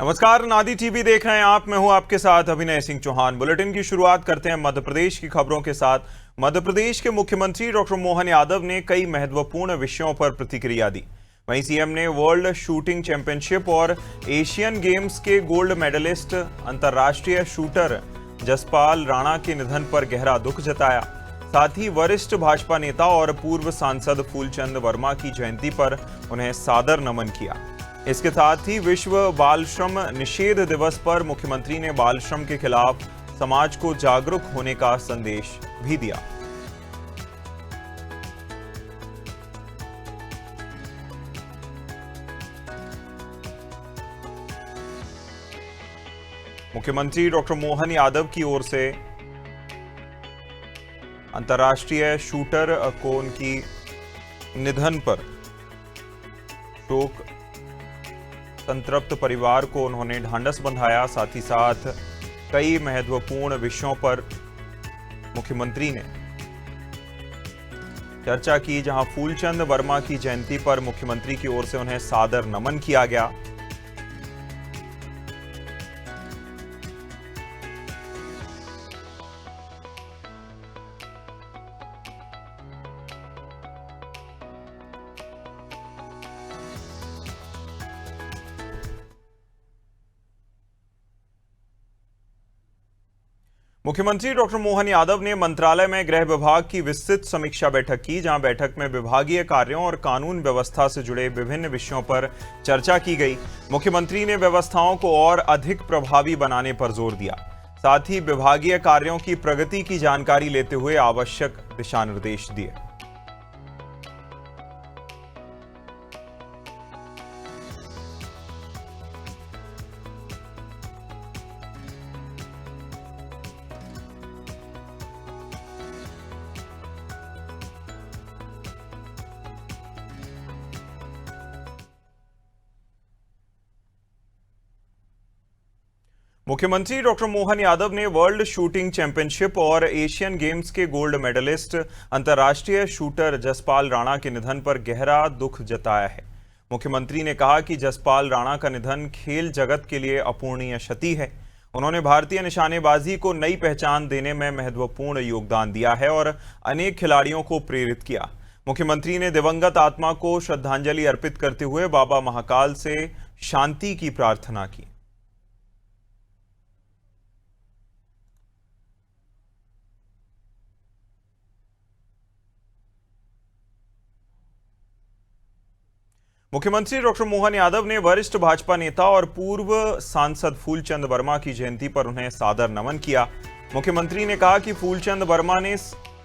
नमस्कार, नादी टीवी देख रहे हैं आप। मैं हूं आपके साथ अभिनय सिंह चौहान। बुलेटिन की शुरुआत करते हैं मध्य प्रदेश की खबरों के साथ। मध्य प्रदेश के मुख्यमंत्री डॉक्टर मोहन यादव ने कई महत्वपूर्ण विषयों पर प्रतिक्रिया दी। वहीं सीएम ने वर्ल्ड शूटिंग चैंपियनशिप और एशियन गेम्स के गोल्ड मेडलिस्ट अंतर्राष्ट्रीय शूटर जसपाल राणा के निधन पर गहरा दुख जताया। साथ ही वरिष्ठ भाजपा नेता और पूर्व सांसद फूलचंद वर्मा की जयंती पर उन्हें सादर नमन किया। इसके साथ ही विश्व बाल श्रम निषेध दिवस पर मुख्यमंत्री ने बाल श्रम के खिलाफ समाज को जागरूक होने का संदेश भी दिया। मुख्यमंत्री डॉक्टर मोहन यादव की ओर से अंतर्राष्ट्रीय शूटर को उनकी निधन पर शोक संतृप्त परिवार को उन्होंने ढांढस बंधाया। साथ ही साथ कई महत्वपूर्ण विषयों पर मुख्यमंत्री ने चर्चा की, जहां फूलचंद वर्मा की जयंती पर मुख्यमंत्री की ओर से उन्हें सादर नमन किया गया। मुख्यमंत्री डॉक्टर मोहन यादव ने मंत्रालय में गृह विभाग की विस्तृत समीक्षा बैठक की, जहां बैठक में विभागीय कार्यों और कानून व्यवस्था से जुड़े विभिन्न विषयों पर चर्चा की गई। मुख्यमंत्री ने व्यवस्थाओं को और अधिक प्रभावी बनाने पर जोर दिया। साथ ही विभागीय कार्यों की प्रगति की जानकारी लेते हुए आवश्यक दिशा निर्देश दिए। मुख्यमंत्री डॉक्टर मोहन यादव ने वर्ल्ड शूटिंग चैंपियनशिप और एशियन गेम्स के गोल्ड मेडलिस्ट अंतर्राष्ट्रीय शूटर जसपाल राणा के निधन पर गहरा दुख जताया है। मुख्यमंत्री ने कहा कि जसपाल राणा का निधन खेल जगत के लिए अपूरणीय क्षति है। उन्होंने भारतीय निशानेबाजी को नई पहचान देने में महत्वपूर्ण योगदान दिया है और अनेक खिलाड़ियों को प्रेरित किया। मुख्यमंत्री ने दिवंगत आत्मा को श्रद्धांजलि अर्पित करते हुए बाबा महाकाल से शांति की प्रार्थना की। मुख्यमंत्री डॉक्टर मोहन यादव ने वरिष्ठ भाजपा नेता और पूर्व सांसद फूलचंद वर्मा की जयंती पर उन्हें सादर नमन किया। मुख्यमंत्री ने कहा कि फूलचंद वर्मा ने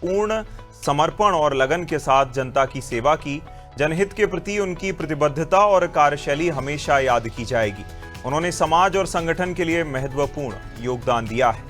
पूर्ण समर्पण और लगन के साथ जनता की सेवा की। जनहित के प्रति उनकी प्रतिबद्धता और कार्यशैली हमेशा याद की जाएगी। उन्होंने समाज और संगठन के लिए महत्वपूर्ण योगदान दिया है।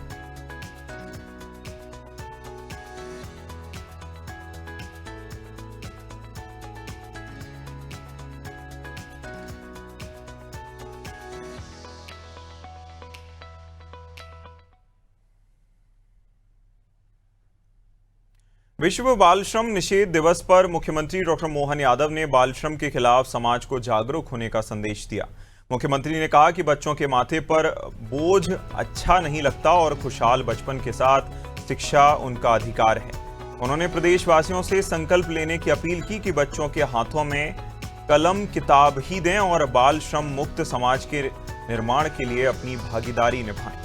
विश्व बाल श्रम निषेध दिवस पर मुख्यमंत्री डॉक्टर मोहन यादव ने बाल श्रम के खिलाफ समाज को जागरूक होने का संदेश दिया। मुख्यमंत्री ने कहा कि बच्चों के माथे पर बोझ अच्छा नहीं लगता और खुशहाल बचपन के साथ शिक्षा उनका अधिकार है। उन्होंने प्रदेशवासियों से संकल्प लेने की अपील की कि बच्चों के हाथों में कलम किताब ही दें और बाल श्रम मुक्त समाज के निर्माण के लिए अपनी भागीदारी निभाएं।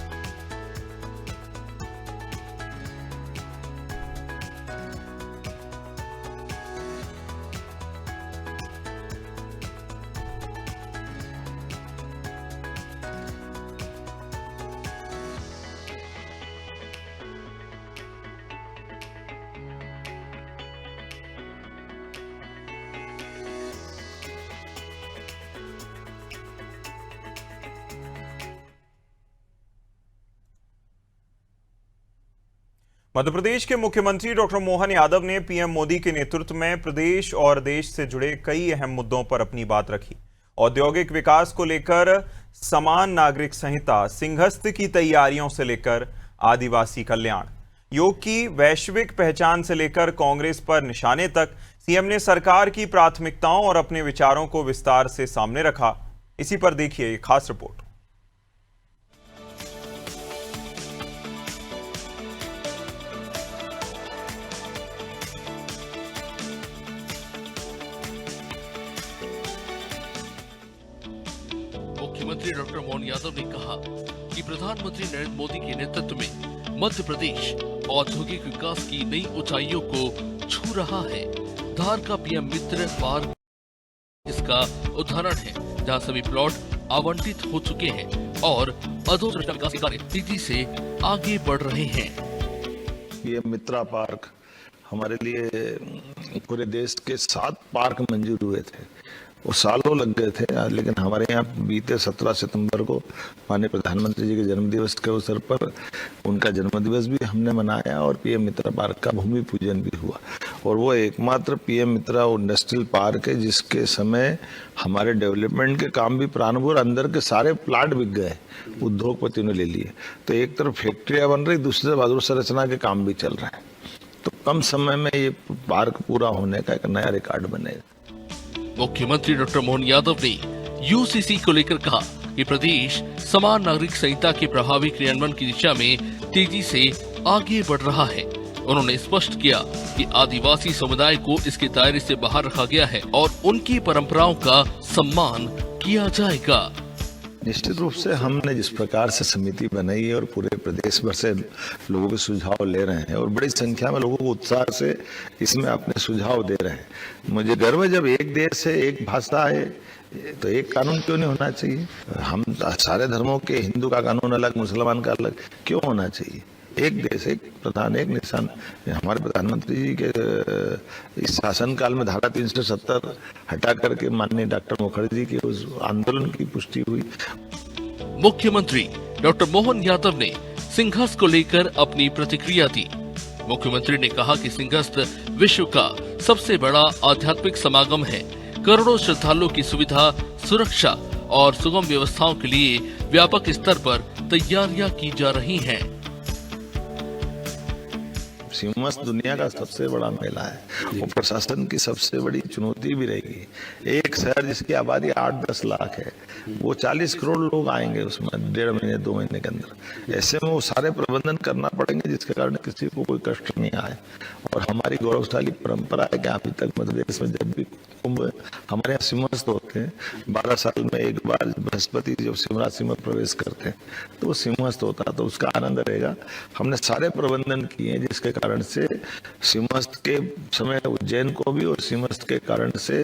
मध्य प्रदेश के मुख्यमंत्री डॉक्टर मोहन यादव ने पीएम मोदी के नेतृत्व में प्रदेश और देश से जुड़े कई अहम मुद्दों पर अपनी बात रखी। औद्योगिक विकास को लेकर समान नागरिक संहिता, सिंहस्थ की तैयारियों से लेकर आदिवासी कल्याण, योग की वैश्विक पहचान से लेकर कांग्रेस पर निशाने तक सीएम ने सरकार की प्राथमिकताओं और अपने विचारों को विस्तार से सामने रखा। इसी पर देखिए ये खास रिपोर्ट। मंत्री डॉक्टर मोहन यादव ने कहा कि प्रधानमंत्री नरेंद्र मोदी के नेतृत्व में मध्य प्रदेश औद्योगिक विकास की नई ऊंचाइयों को छू रहा है। धार का पीएम मित्र पार्क इसका उदाहरण है, जहां सभी प्लॉट आवंटित हो चुके हैं और अधोसंरचना विकास के कार्य तेजी से आगे बढ़ रहे हैं। ये मित्रा पार्क हमारे लिए पूरे देश के 7 पार्क मंजूर हुए थे। वो सालों लग गए थे, लेकिन हमारे यहाँ बीते 17 सितंबर को माननीय प्रधानमंत्री जी के जन्मदिवस के अवसर पर उनका जन्मदिवस भी हमने मनाया और पीएम मित्रा पार्क का भूमि पूजन भी हुआ। और वो एकमात्र पीएम मित्रा इंडस्ट्रियल पार्क है जिसके समय हमारे डेवलपमेंट के काम भी प्रारंभ हुए और अंदर के सारे प्लाट बिक गए, उद्योगपतियों ने ले लिए। तो एक तरफ फैक्ट्रियाँ बन रही, दूसरी तरफ अधोसंरचना के काम भी चल रहे हैं। तो कम समय में ये पार्क पूरा होने का एक नया रिकॉर्ड बनेगा। मुख्यमंत्री डॉक्टर मोहन यादव ने यूसीसी को लेकर कहा कि प्रदेश समान नागरिक संहिता के प्रभावी क्रियान्वयन की दिशा में तेजी से आगे बढ़ रहा है। उन्होंने स्पष्ट किया कि आदिवासी समुदाय को इसके दायरे से बाहर रखा गया है और उनकी परंपराओं का सम्मान किया जाएगा। निश्चित रूप से हमने जिस प्रकार से समिति बनाई है और पूरे प्रदेश भर से लोगों के सुझाव ले रहे हैं और बड़ी संख्या में लोगों को उत्साह से इसमें अपने सुझाव दे रहे हैं। मुझे गर्व है, जब एक देश है, एक भाषा है, तो एक कानून क्यों नहीं होना चाहिए? हम सारे धर्मों के, हिंदू का कानून अलग, मुसलमान का अलग क्यों होना चाहिए? एक देश, एक प्रधान, एक निशान। हमारे प्रधानमंत्री जी के इस शासनकाल में धारा 370 हटा करके माननीय डॉक्टर मुखर्जी के उस आंदोलन की पुष्टि हुई। मुख्यमंत्री डॉक्टर मोहन यादव ने सिंहस्थ को लेकर अपनी प्रतिक्रिया दी। मुख्यमंत्री ने कहा कि सिंहस्थ विश्व का सबसे बड़ा आध्यात्मिक समागम है। करोड़ों श्रद्धालुओं की सुविधा, सुरक्षा और सुगम व्यवस्थाओं के लिए व्यापक स्तर पर तैयारियां की जा रही हैं। सिंहस्थ दुनिया का सबसे बड़ा मेला है और प्रशासन की सबसे बड़ी चुनौती भी रहेगी। एक शहर जिसकी आबादी 8-10 लाख है, वो 40 करोड़ लोग आएंगे उसमें 1.5 महीने 2 महीने के अंदर। ऐसे में वो सारे प्रबंधन करना पड़ेंगे जिसके कारण किसी को कोई कष्ट नहीं आए। और हमारी गौरवशाली परंपरा है कि अभी तक मध्य प्रदेश में जब भी कुंभ हमारे यहाँ सिंहस्थ होते हैं, 12 साल में एक बार बृहस्पति जब सिंह राशि में प्रवेश करते हैं तो वो सिंहस्थ होता है, तो उसका आनंद रहेगा। हमने सारे प्रबंधन किए हैं जिसके कारण से सिंहस्थ के समय उज्जैन को भी और सिंहस्थ के कारण से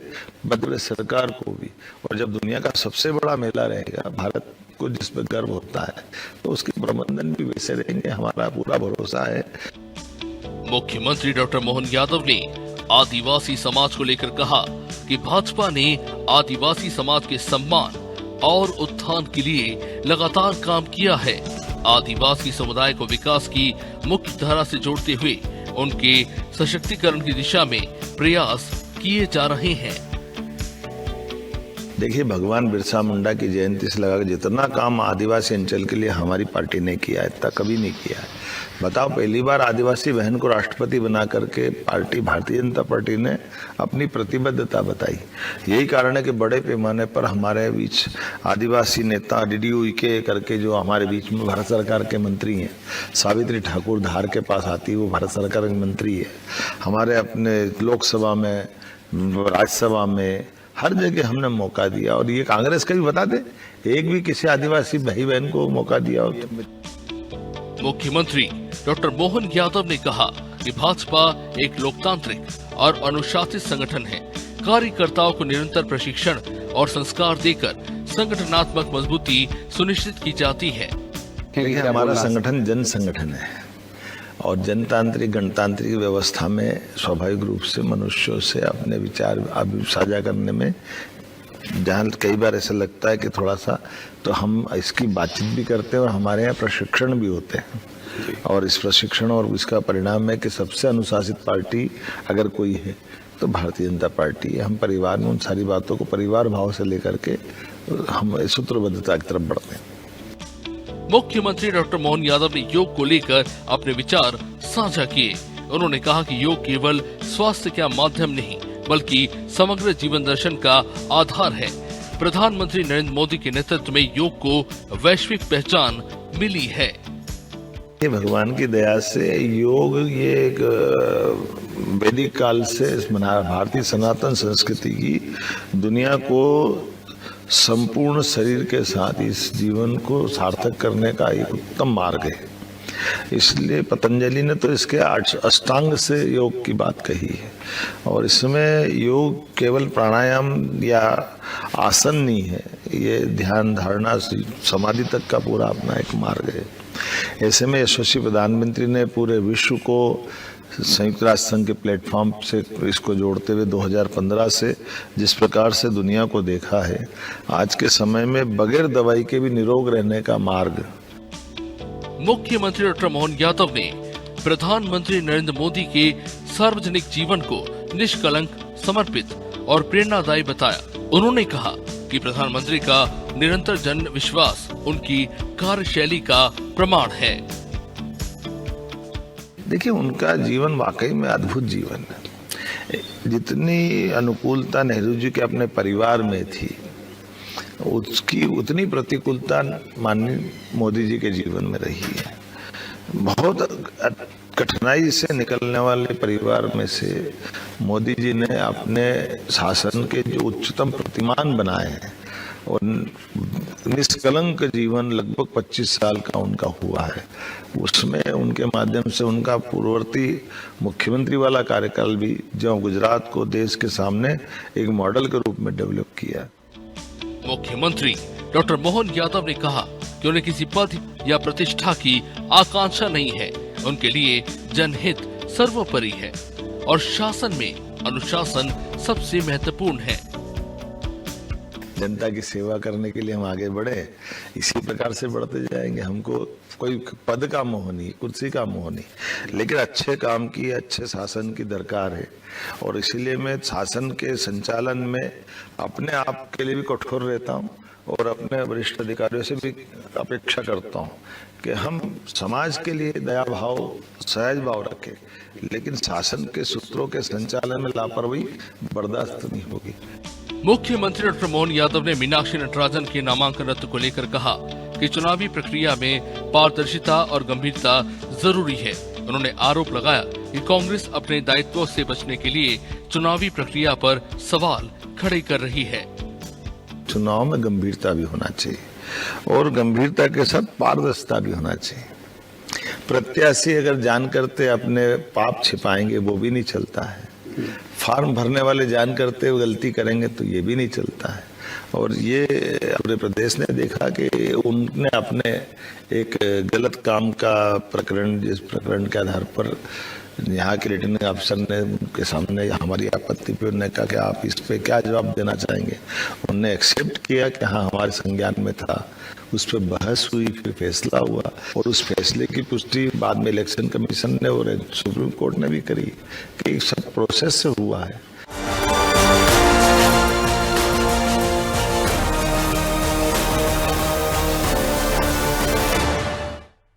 मध्य प्रदेश सरकार को भी, और जब दुनिया का सबसे बड़ा मेला रहेगा भारत को जिस पर गर्व होता है, तो उसके प्रबंधन भी वैसे रहेंगे। हमारा पूरा भरोसा है। मुख्यमंत्री डॉक्टर मोहन यादव ने आदिवासी समाज को लेकर कहा कि भाजपा ने आदिवासी समाज के सम्मान और उत्थान के लिए लगातार काम किया है। आदिवासी समुदाय को विकास की मुख्य धारा से जोड़ते हुए उनके सशक्तिकरण की दिशा में प्रयास किए जा रहे हैं। देखिए, भगवान बिरसा मुंडा की जयंती से लगा जितना काम आदिवासी अंचल के लिए हमारी पार्टी ने किया है, इतना कभी नहीं किया है। बताओ, पहली बार आदिवासी बहन को राष्ट्रपति बना करके पार्टी भारतीय जनता पार्टी ने अपनी प्रतिबद्धता बताई। यही कारण है कि बड़े पैमाने पर हमारे बीच आदिवासी नेता DDU-EK करके जो हमारे बीच में भारत सरकार के मंत्री हैं, सावित्री ठाकुर धार के पास आती है, वो भारत सरकार के मंत्री है। हमारे अपने लोकसभा में, राज्यसभा में, हर जगह हमने मौका दिया। और ये कांग्रेस का भी बता दे, एक भी किसी आदिवासी भाई बहन को मौका दिया हो। मुख्यमंत्री डॉक्टर मोहन यादव ने कहा कि भाजपा एक लोकतांत्रिक और अनुशासित संगठन है। कार्यकर्ताओं को निरंतर प्रशिक्षण और संस्कार देकर संगठनात्मक मजबूती सुनिश्चित की जाती है। हमारा संगठन जन संगठन है और जनतांत्रिक गणतांत्रिक व्यवस्था में स्वाभाविक रूप से मनुष्यों से अपने विचार साझा करने में जहाँ कई बार ऐसा लगता है कि थोड़ा सा, तो हम इसकी बातचीत भी करते हैं और हमारे यहाँ प्रशिक्षण भी होते हैं। और इस प्रशिक्षण और इसका परिणाम है कि सबसे अनुशासित पार्टी अगर कोई है तो भारतीय जनता पार्टी है। हम परिवार में उन सारी बातों को परिवार भाव से लेकर के हम सूत्रबद्धता की तरफ बढ़ते हैं। मुख्यमंत्री डॉक्टर मोहन यादव ने योग को लेकर अपने विचार साझा किए। उन्होंने कहा कि योग केवल स्वास्थ्य का माध्यम नहीं बल्कि समग्र जीवन दर्शन का आधार है। प्रधानमंत्री नरेंद्र मोदी के नेतृत्व में योग को वैश्विक पहचान मिली है। ये भगवान की दया से योग ये एक वैदिक काल से भारतीय सनातन संस्कृति की दुनिया को संपूर्ण शरीर के साथ इस जीवन को सार्थक करने का एक उत्तम मार्ग है। इसलिए पतंजलि ने तो इसके अष्टांग से योग की बात कही है। और इसमें योग केवल प्राणायाम या आसन नहीं है, ये ध्यान, धारणा, समाधि तक का पूरा अपना एक मार्ग है। ऐसे में यशस्वी प्रधानमंत्री ने पूरे विश्व को संयुक्त राष्ट्र संघ के प्लेटफॉर्म से इसको जोड़ते हुए 2015 से जिस प्रकार से दुनिया को देखा है, आज के समय में बगैर दवाई के भी निरोग रहने का मार्ग। मुख्यमंत्री डॉक्टर मोहन यादव ने प्रधानमंत्री नरेंद्र मोदी के सार्वजनिक जीवन को निष्कलंक, समर्पित और प्रेरणादायी बताया। उन्होंने कहा कि प्रधानमंत्री का निरंतर जन विश्वास उनकी कार्यशैली का प्रमाण है। देखिए, उनका जीवन वाकई में अद्भुत जीवन है। जितनी अनुकूलता नेहरू जी के अपने परिवार में थी, उसकी उतनी प्रतिकूलता माननीय मोदी जी के जीवन में रही है। बहुत कठिनाई से निकलने वाले परिवार में से मोदी जी ने अपने शासन के जो उच्चतम प्रतिमान बनाए हैं और निष्कलंक जीवन लगभग 25 साल का उनका हुआ है। उसमें उनके माध्यम से उनका पूर्ववर्ती मुख्यमंत्री वाला कार्यकाल भी जो गुजरात को देश के सामने एक मॉडल के रूप में डेवलप किया। मुख्यमंत्री डॉक्टर मोहन यादव ने कहा कि उन्हें किसी पद या प्रतिष्ठा की आकांक्षा नहीं है। उनके लिए जनहित सर्वोपरि है और शासन में अनुशासन सबसे महत्वपूर्ण है। जनता की सेवा करने के लिए हम आगे बढ़े, इसी प्रकार से बढ़ते जाएंगे। हमको कोई पद का मोह नहीं, कुर्सी का मोह नहीं, लेकिन अच्छे काम की, अच्छे शासन की दरकार है। और इसीलिए मैं शासन के संचालन में अपने आप के लिए भी कठोर रहता हूँ और अपने वरिष्ठ अधिकारियों से भी अपेक्षा करता हूँ कि हम समाज के लिए दया भाव, सहज भाव रखें, लेकिन शासन के सूत्रों के संचालन में लापरवाही बर्दाश्त नहीं होगी। मुख्यमंत्री डॉक्टर मोहन यादव ने मीनाक्षी नटराजन के नामांकन रद्द को लेकर कहा कि चुनावी प्रक्रिया में पारदर्शिता और गंभीरता जरूरी है। उन्होंने आरोप लगाया कि कांग्रेस अपने दायित्वों से बचने के लिए चुनावी प्रक्रिया पर सवाल खड़े कर रही है। चुनाव में गंभीरता भी होना चाहिए और गंभीरता के साथ पारदर्शिता भी होना चाहिए। प्रत्याशी अगर जान करते अपने पाप छिपाएंगे वो भी नहीं चलता है। फॉर्म भरने वाले जान करते हुए गलती करेंगे तो ये भी नहीं चलता है। और ये अपने प्रदेश ने देखा कि उनने अपने एक गलत काम का प्रकरण, जिस प्रकरण के आधार पर यहाँ के रिटर्निंग अफसर ने उनके सामने हमारी आपत्ति पे उन्होंने कहा कि आप इस पे क्या जवाब देना चाहेंगे। उन्होंने एक्सेप्ट किया कि हाँ हमारे संज्ञान में था, उस पर बहस हुई, फिर फैसला हुआ और उस फैसले की पुष्टि बाद में इलेक्शन कमीशन ने और सुप्रीम कोर्ट ने भी करी कि सब प्रोसेस से हुआ है।